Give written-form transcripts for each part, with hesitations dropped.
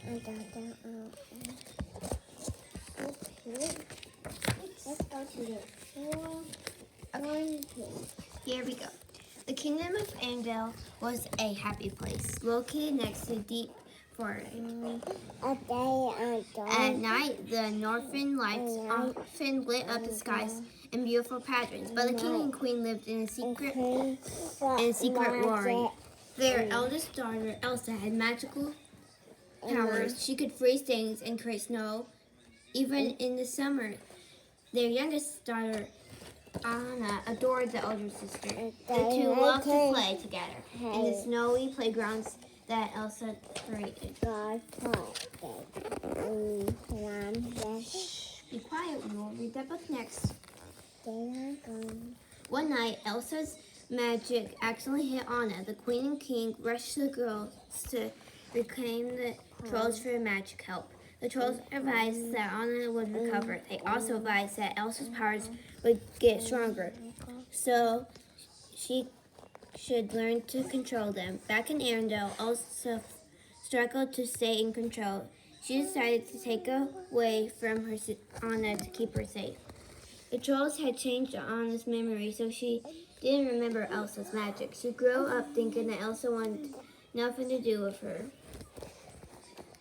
Let's go to the floor. Okay. Here we go. The kingdom of Andel was a happy place, located next to deep forest. At night, the northern lights often lit up the skies in beautiful patterns, but the king and queen lived in a secret world. Their eldest daughter, Elsa, had magical powers. She could freeze things and create snow, even in the summer. Their youngest daughter, Anna, adored the older sister. The two loved to play together in the snowy playgrounds that Elsa created. Shh, be quiet, we will read that book next. One night, Elsa's magic accidentally hit Anna. The queen and king rushed to the girls to reclaim the trolls for magic help. The trolls advised that Anna would recover. They also advised that Elsa's powers would get stronger, so she should learn to control them. Back in Arendelle, Elsa struggled to stay in control. She decided to take away from her Anna to keep her safe. The trolls had changed Anna's memory, so she didn't remember Elsa's magic. She grew up thinking that Elsa wanted nothing to do with her.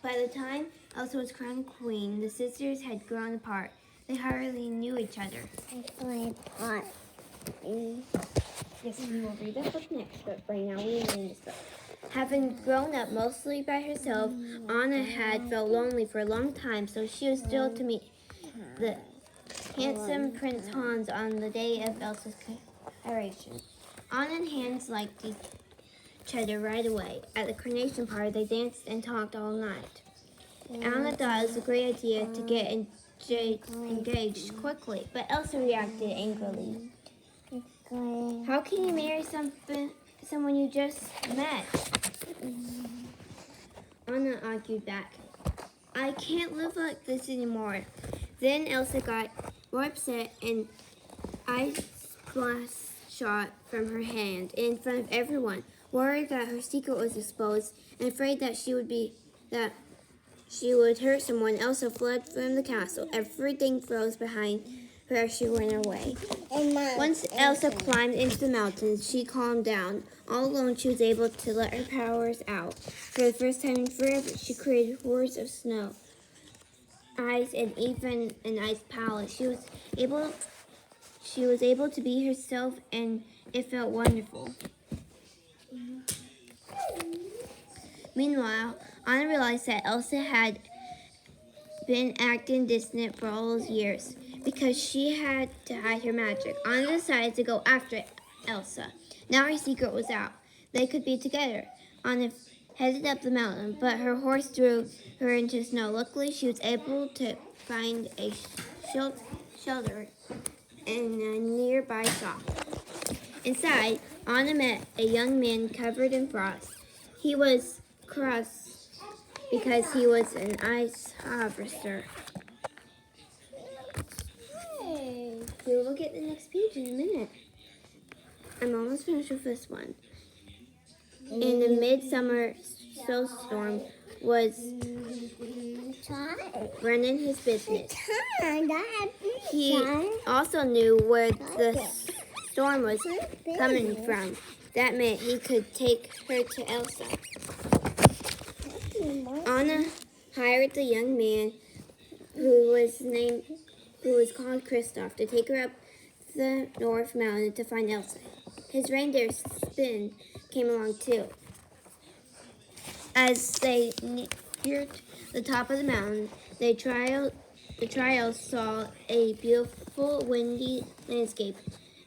By the time Elsa was crowned queen, the sisters had grown apart. They hardly knew each other. Yes, we will read that book next, but right now we are reading this book. Having grown up mostly by herself, Anna had felt lonely for a long time, so she was thrilled to meet the handsome Prince Hans on the day of Elsa's coronation. Anna and Hans liked each other right away. At the coronation party, they danced and talked all night. Anna thought it was a great idea to get engaged quickly, but Elsa reacted angrily. How can you marry someone you just met? Anna argued back. I can't live like this anymore. Then Elsa got more upset and ice glass shot from her hand in front of everyone. Worried that her secret was exposed and afraid that she would hurt someone, Elsa fled from the castle. Everything froze behind her as she went away. Once Elsa climbed into the mountains, she calmed down. All alone, she was able to let her powers out. For the first time in forever, she created hordes of snow, ice, and even an ice palace. She was able to be herself, and it felt wonderful. Meanwhile, Anna realized that Elsa had been acting distant for all those years because she had to hide her magic. Anna decided to go after Elsa. Now her secret was out. They could be together. Anna headed up the mountain, but her horse threw her into snow. Luckily, she was able to find a shelter in a nearby shop. Inside, Anna met a young man covered in frost. He was cross because he was an ice harvester. We will look at the next page in a minute. I'm almost finished with this one. In the midsummer snowstorm was running his business. He also knew where the storm was coming from. That meant he could take her to Elsa. Anna hired the young man who was called Kristoff to take her up the North Mountain to find Elsa. His reindeer Spin came along too. As they neared the top of the mountain, the trio saw a beautiful windy landscape.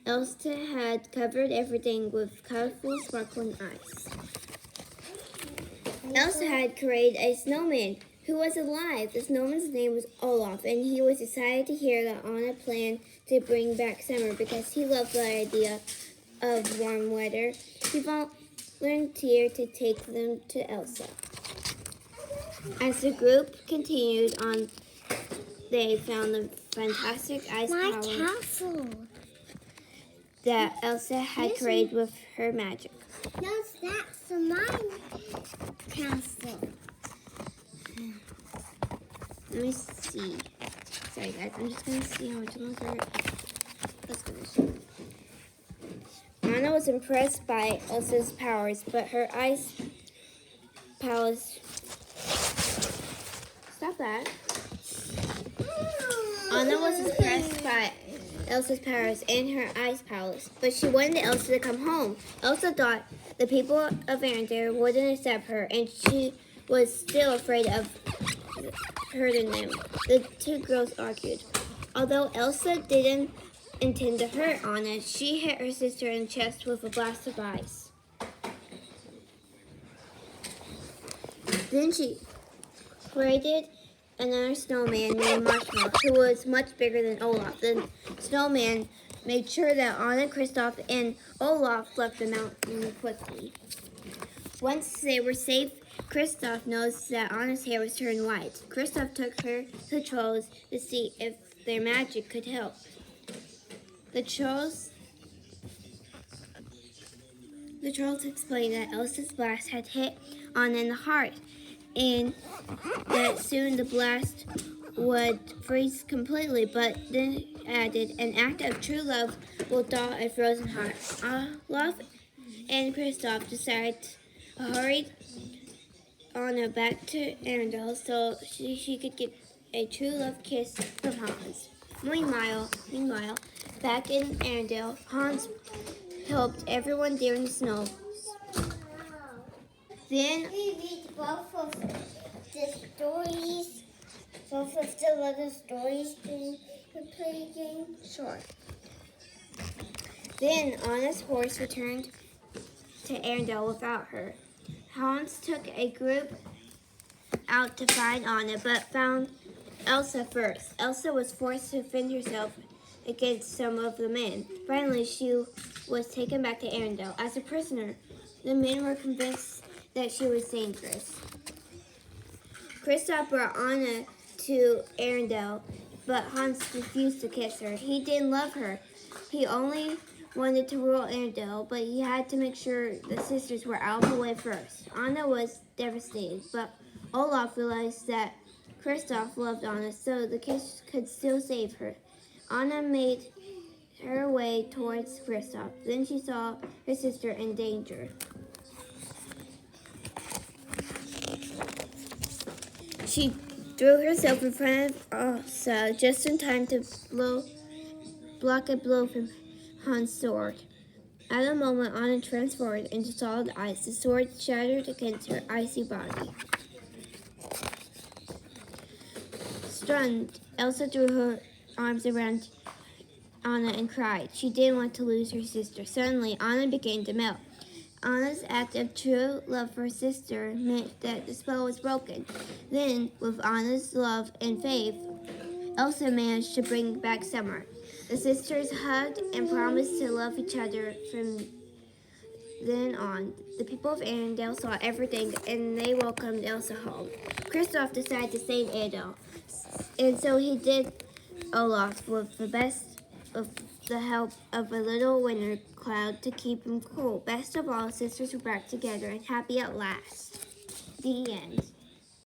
Elsa had covered everything with colorful sparkling ice. Elsa had created a snowman who was alive. The snowman's name was Olaf, and he was excited to hear that Anna planned to bring back summer because he loved the idea of warm weather. He volunteered to take them to Elsa. As the group continued on, they found the fantastic ice palace that Elsa had created with her magic. No, that's my castle. Let me see. Sorry guys, I'm just gonna see how much longer. Let's finish. Anna was impressed by Elsa's powers, but her ice powers. Stop that. Anna was impressed by Elsa's powers and her ice powers, but she wanted Elsa to come home. Elsa thought the people of Arendelle wouldn't accept her, and she was still afraid of hurting them. The two girls argued. Although Elsa didn't intend to hurt Anna, she hit her sister in the chest with a blast of ice. Then she created another snowman named Marshmallow, who was much bigger than Olaf. The snowman made sure that Anna, Kristoff, and Olaf left the mountain quickly. Once they were safe, Kristoff noticed that Anna's hair was turned white. Kristoff took her to the trolls to see if their magic could help. The trolls explained that Elsa's blast had hit Anna in the heart, and that soon the blast would freeze completely, but then added, an act of true love will thaw a frozen heart. Olaf and Kristoff decided to hurry Anna back to Arendelle so she could get a true love kiss from Hans. Meanwhile, back in Arendelle, Hans helped everyone during the snow. Then We read both of the stories, both of the little stories during the play game. Sure. Then Anna's horse returned to Arendelle without her. Hans took a group out to find Anna, but found Elsa first. Elsa was forced to defend herself against some of the men. Finally, she was taken back to Arendelle as a prisoner. The men were convinced that she was dangerous. Kristoff brought Anna to Arendelle, but Hans refused to kiss her. He didn't love her. He only wanted to rule Arendelle, but he had to make sure the sisters were out of the way first. Anna was devastated, but Olaf realized that Kristoff loved Anna, so the kiss could still save her. Anna made her way towards Kristoff. Then she saw her sister in danger. She threw herself in front of Elsa just in time to block a blow from Hans' sword. At the moment, Anna transformed into solid ice. The sword shattered against her icy body. Stunned, Elsa threw her arms around Anna and cried. She didn't want to lose her sister. Suddenly, Anna began to melt. Anna's act of true love for her sister meant that the spell was broken. Then, with Anna's love and faith, Elsa managed to bring back summer. The sisters hugged and promised to love each other from then on. The people of Arendelle saw everything, and they welcomed Elsa home. Kristoff decided to save Arendelle, and so he did Olaf with the help of a little winter cloud to keep him cool. Best of all, sisters were back together and happy at last. The end.